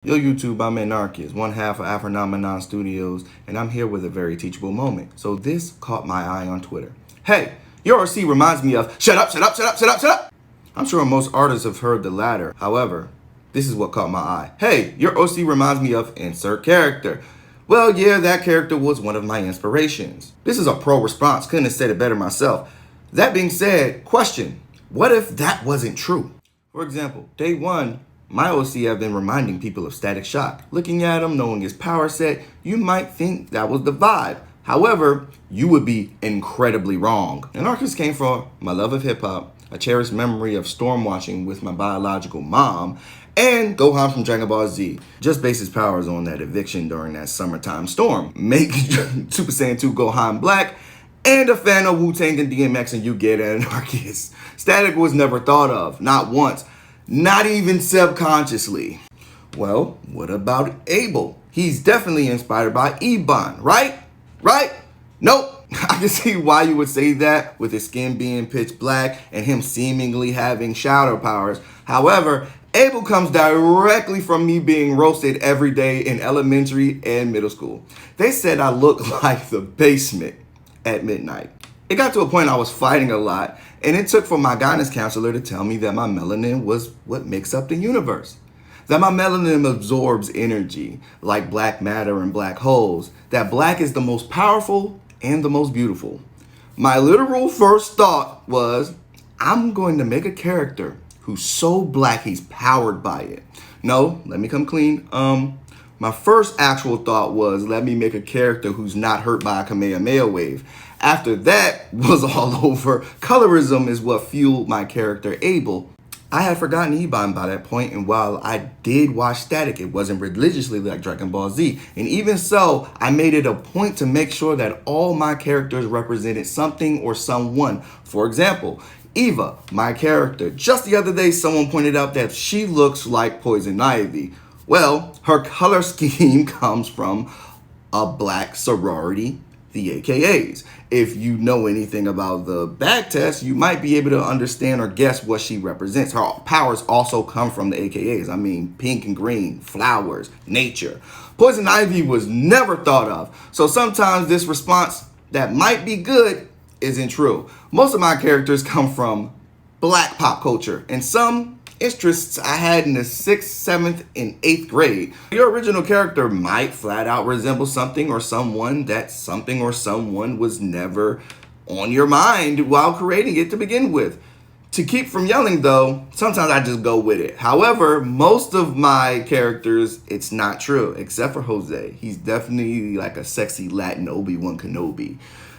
Yo YouTube, I'm Anarchious, one half of Afronomenon Studios, and I'm here with a very teachable moment. So this caught my eye on Twitter. Hey, your RC reminds me of shut up, shut up, shut up, shut up, shut up. I'm sure most artists have heard the latter. However, this is what caught my eye. Hey, your OC reminds me of insert character. Well, yeah, that character was one of my inspirations. This is a pro response, couldn't have said it better myself. That being said, question, what if that wasn't true? For example, day one, my OC have been reminding people of Static Shock. Looking at him, knowing his power set, you might think that was the vibe. However, you would be incredibly wrong. Anarchious came from my love of hip hop, a cherished memory of storm watching with my biological mom, and Gohan from Dragon Ball Z. Just base his powers on that eviction during that summertime storm. Make Super Saiyan 2 Gohan Black, and a fan of Wu-Tang and DMX, and you get Anarchious. Static was never thought of, not once, not even subconsciously. Well, what about Abel? He's definitely inspired by Ebon, right? Right? Nope. I can see why you would say that with his skin being pitch black and him seemingly having shadow powers. However, Abel comes directly from me being roasted every day in elementary and middle school. They said I look like the basement at midnight. It got to a point I was fighting a lot, and it took for my guidance counselor to tell me that my melanin was what makes up the universe. That my melanin absorbs energy like black matter and black holes. That black is the most powerful and the most beautiful. My literal first thought was, I'm going to make a character who's so black he's powered by it. No, let me come clean. My first actual thought was, let me make a character who's not hurt by a Kamehameha wave. After that was all over, colorism is what fueled my character Abel. I had forgotten Ebon by that point, and while I did watch Static, it wasn't religiously like Dragon Ball Z. And even so, I made it a point to make sure that all my characters represented something or someone. For example, Eva, my character. Just the other day, someone pointed out that she looks like Poison Ivy. Well, her color scheme comes from a black sorority, the AKAs. If you know anything about the back test, you might be able to understand or guess what she represents. Her powers also come from the AKAs. I mean, pink and green, flowers, nature. Poison Ivy was never thought of. So sometimes this response that might be good isn't true. Most of my characters come from black pop culture, and some interests I had in the 6th, 7th, and 8th grade. Your original character might flat out resemble something or someone that something or someone was never on your mind while creating it to begin with. To keep from yelling though, sometimes I just go with it. However, most of my characters, it's not true, except for Jose. He's definitely like a sexy Latin Obi-Wan Kenobi.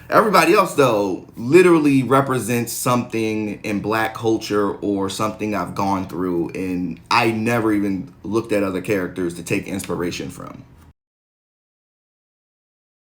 Everybody else, though, literally represents something in black culture or something I've gone through, and I never even looked at other characters to take inspiration from.